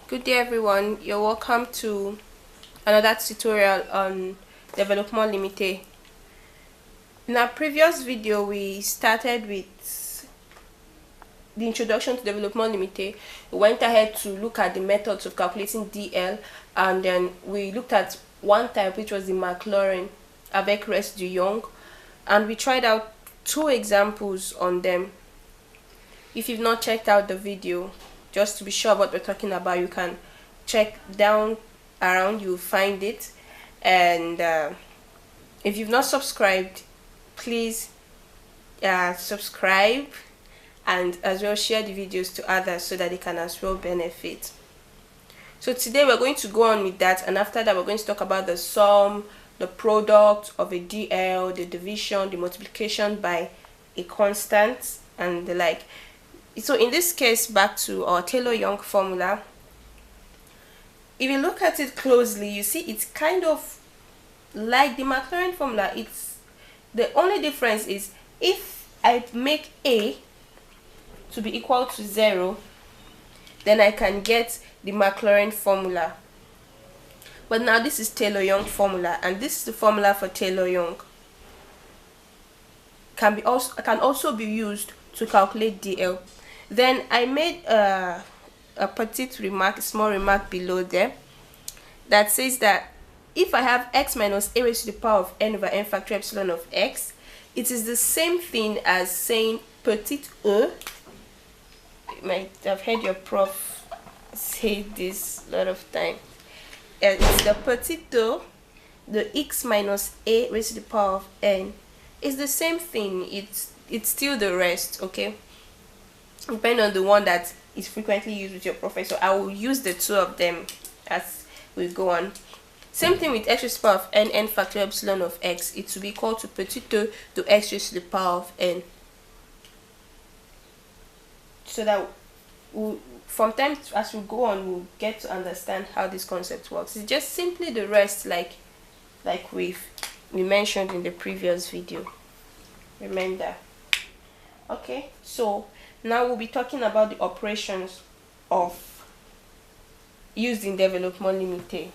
Good day everyone, you're welcome to another tutorial on Developpement Limited. In our previous video we started with the introduction to Developpement Limited. We went ahead to look at the methods of calculating DL, and then we looked at one type, which was the Maclaurin avec reste du Young, and we tried out two examples on them. If you've not checked out the video, just to be sure what we're talking about, you can check down around, you'll find it. And if you've not subscribed, please subscribe, and as well share the videos to others so that they can as well benefit. So today we're going to go on with that, and after that we're going to talk about the sum, the product of a DL, the division, the multiplication by a constant, and the like. So in this case, back to our Taylor-Young formula. If you look at it closely, you see it's kind of like the Maclaurin formula. It's the only difference is if I make A to be equal to 0, then I can get the Maclaurin formula. But now this is Taylor-Young formula, and this is the formula for Taylor-Young. Can also be used to calculate DL. Then I made a petite remark, a small remark below there, that says that if I have x minus a raised to the power of n over n factorial epsilon of x, it is the same thing as saying petite e. You might have heard your prof say this a lot of time. It's the petite e, the x minus a raised to the power of n. It's the same thing. It's still the rest, okay? Depending on the one that is frequently used with your professor. I will use the two of them as we go on. Same thing with x raised to the power of n factorial epsilon of x. It will be equal to petite e to x raised to the power of n. So that from time as we go on, we'll get to understand how this concept works. It's just simply the rest, like we mentioned in the previous video. Remember. Okay, so now we'll be talking about the operations of used in Developpement Limited.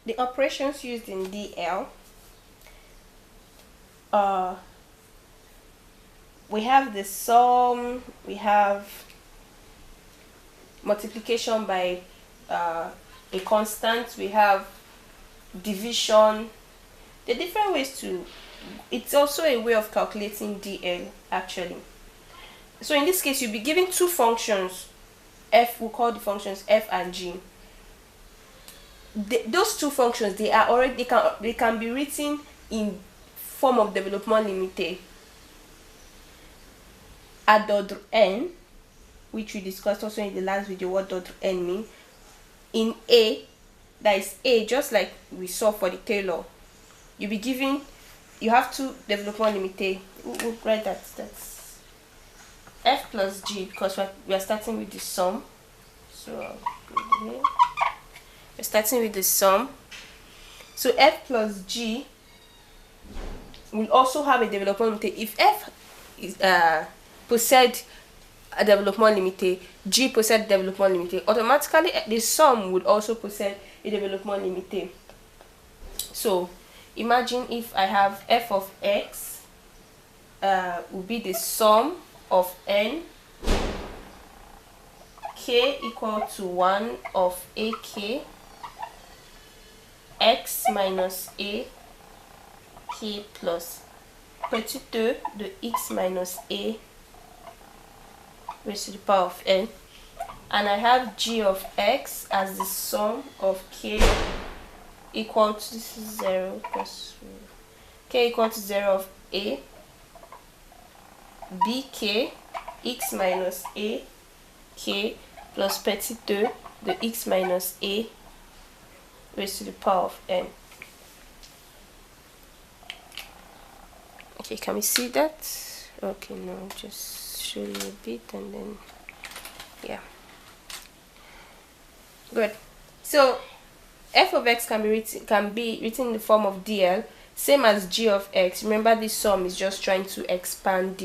The operations used in DL, we have the sum, we have multiplication by a constant, we have division. The different ways to, it's also a way of calculating DL actually. So in this case, you'll be given two functions, f, we'll call the functions f and g. Those two functions, they can be written in form of Developpement Limited. At d'ordre n, which we discussed also in the last video what d'ordre n means. In A, that is A, just like we saw for the Taylor. You'll be given, you have two Developpement Limited. We'll write that's f plus g, because we are starting with the sum. So I'll go here. We're starting with the sum. So f plus g will also have a Developpement Limited. If f is possess a Developpement Limited, g possess Developpement Limited, automatically the sum would also possess a Developpement Limited. So imagine if I have f of x will be the sum of n, k equal to 1 of ak, x minus a, k plus petite e de x minus a raised to the power of n, and I have g of x as the sum of k equal to, this is 0 plus k equal to 0 of a, bk x minus a k plus petit 2 de x minus a raised to the power of n. Okay, can we see that? Okay, no, just show you a bit and then yeah, good. So f of x can be written in the form of dl, same as g of x. Remember, this sum is just trying to expand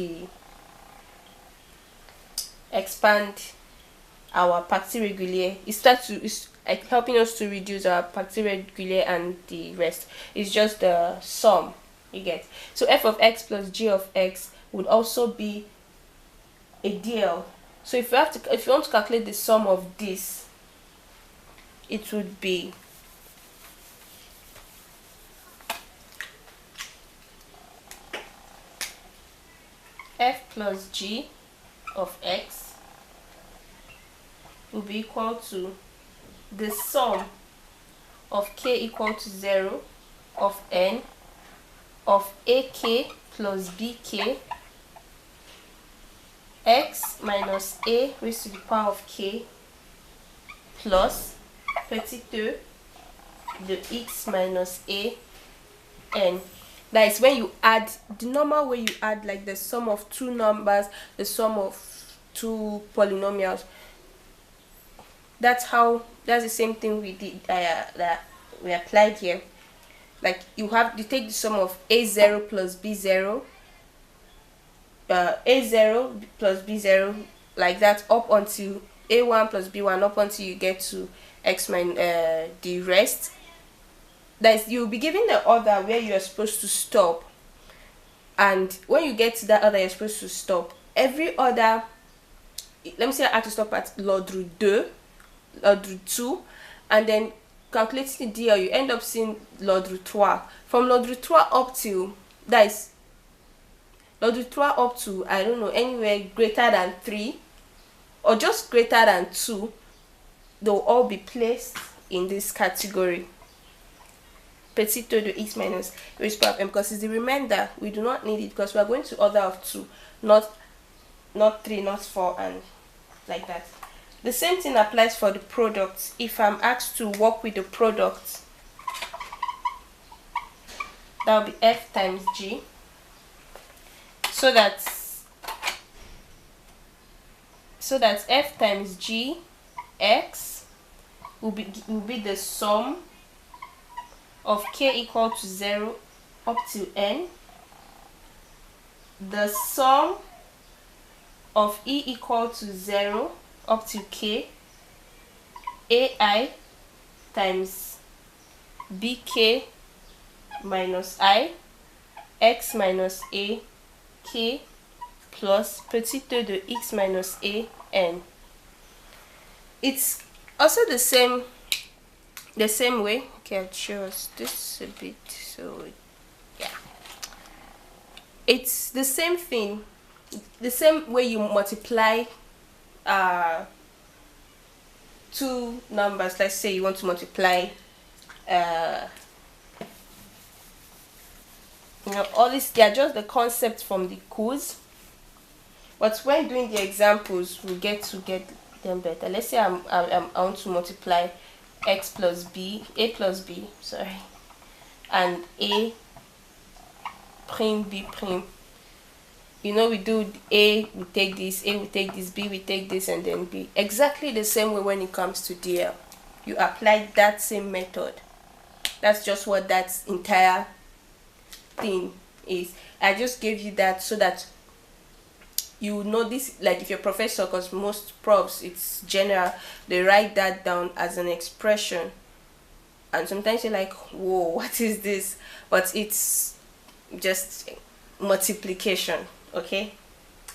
our partie régulière. It's like helping us to reduce our partie régulière, and the rest is just the sum you get. So f of x plus g of x would also be a dl. So if you want to calculate the sum of this, it would be f plus g of x will be equal to the sum of k equal to 0 of n of ak plus bk x minus a raised to the power of k plus petit 2 de x minus a n. That is when you add the normal way you add, like the sum of two numbers, the sum of two polynomials. That's the same thing we did, that we applied here. Like you take the sum of a0 plus b0, a0 plus b0, like that, up until a1 plus b1, up until you get to x minus the rest. That is, you'll be given the order where you are supposed to stop, and when you get to that order you're supposed to stop, every order, let me say I have to stop at l'ordre 2, and then calculating the DL, you end up seeing l'ordre 3. From l'ordre 3 up to, that is l'ordre 3 up to, I don't know, anywhere greater than 3 or just greater than 2, they'll all be placed in this category. Petit 2 de x minus raised to the power of m, because it's the remainder. We do not need it because we are going to order of 2, not 3, not 4, and like that. The same thing applies for the product. If I'm asked to work with the product, that will be f times g, so that f times g x will be the sum of k equal to 0 up to n, the sum of e equal to 0 up to k, ai times bk minus I, x minus a k plus petit 2 de x minus a n. It's also the same way. Okay, I'll show us this a bit. So yeah, it's the same thing, the same way you multiply two numbers. Let's say you want to multiply all this. They are just the concepts from the quiz, but when doing the examples we get them better. Let's say I want to multiply a plus b, sorry, and a prime b prime. You know, we do a, we take this, a, we take this, b, we take this, and then b. Exactly the same way when it comes to DL. You apply that same method. That's just what that entire thing is. I just gave you that so that you know this, like if you're a professor, because most profs, it's general, they write that down as an expression, and sometimes you're like, whoa, what is this? But it's just multiplication. Okay,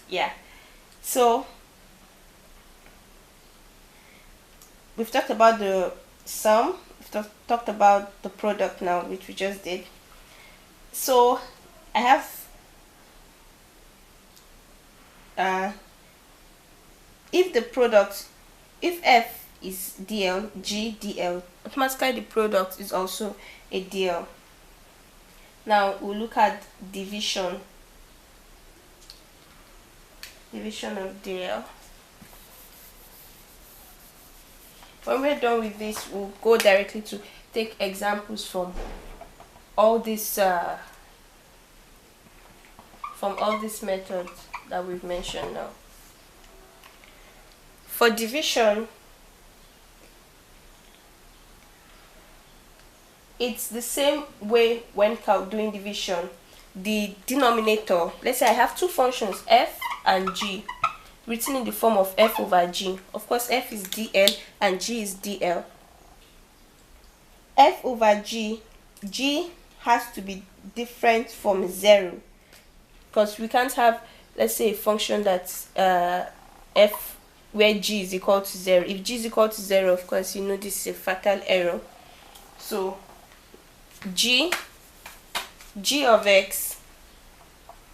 yeah. So we've talked about the sum, we've talked about the product now, which we just did. So I have if f is DL, G DL, automatically the product is also a DL. Now we'll look at division of DL. When we're done with this, we'll go directly to take examples from all these methods that we've mentioned now. For division, it's the same way when doing division. The denominator, let's say I have two functions, f and g, written in the form of f over g. Of course, f is dl and g is dl. F over g, g has to be different from 0, because we can't have, let's say, a function that's f where g is equal to 0. If g is equal to 0, of course, you know this is a fatal error. So g of x,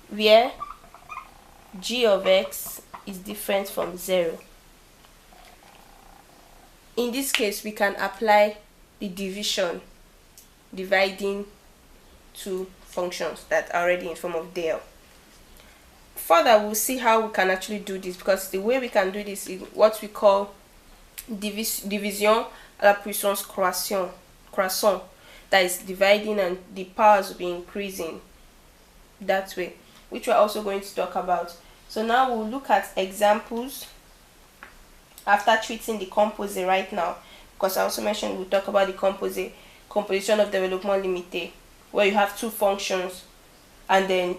where g of x is different from 0. In this case, we can apply the division, dividing two functions that are already in form of del. Further, we'll see how we can actually do this, because the way we can do this is what we call division à la puissance croissant. That is dividing and the powers will be increasing that way, which we're also going to talk about. So now we'll look at examples after treating the composite right now, because I also mentioned we'll talk about the composition of development limité, where you have two functions and then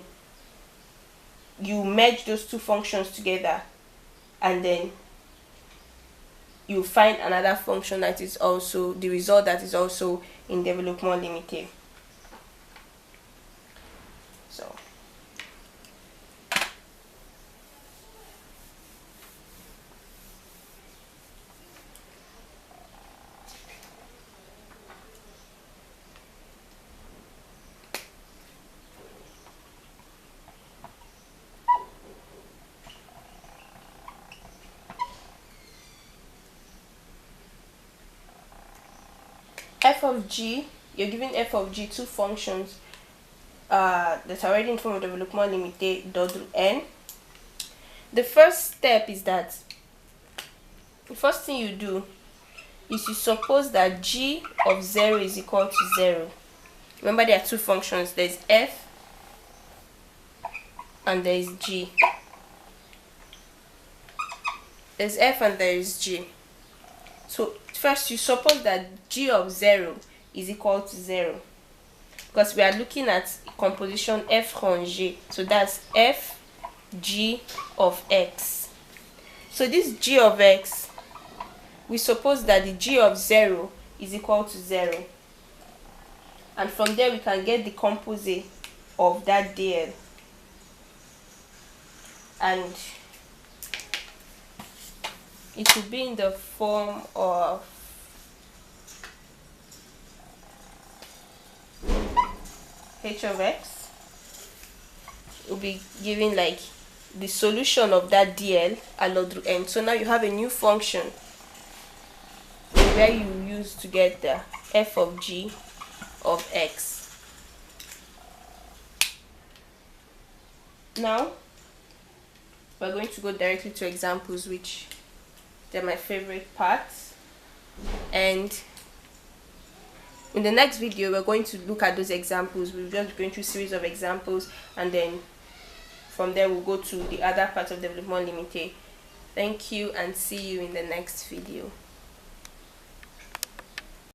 you merge those two functions together, and then you find another function that is also the result that is also in development limité. So f of g, you're giving f of g two functions that are already in form of development limité n. The first step is that the first thing you do is you suppose that g of 0 is equal to 0. Remember, there are two functions, there's f and there is g. There's f and there is g. So first you suppose that g of 0 is equal to 0, because we are looking at composition f rangé, so that's f g of x. So this g of x, we suppose that the g of 0 is equal to 0, and from there we can get the composite of that dl, and it will be in the form of h of x. Will be giving like the solution of that dl à l'ordre n. So now you have a new function where you use to get the f of g of x. Now we're going to go directly to examples, which they're my favorite parts, and in the next video we're going to look at those examples. We're just going through a series of examples, and then from there we'll go to the other parts of development limité. Thank you and see you in the next video.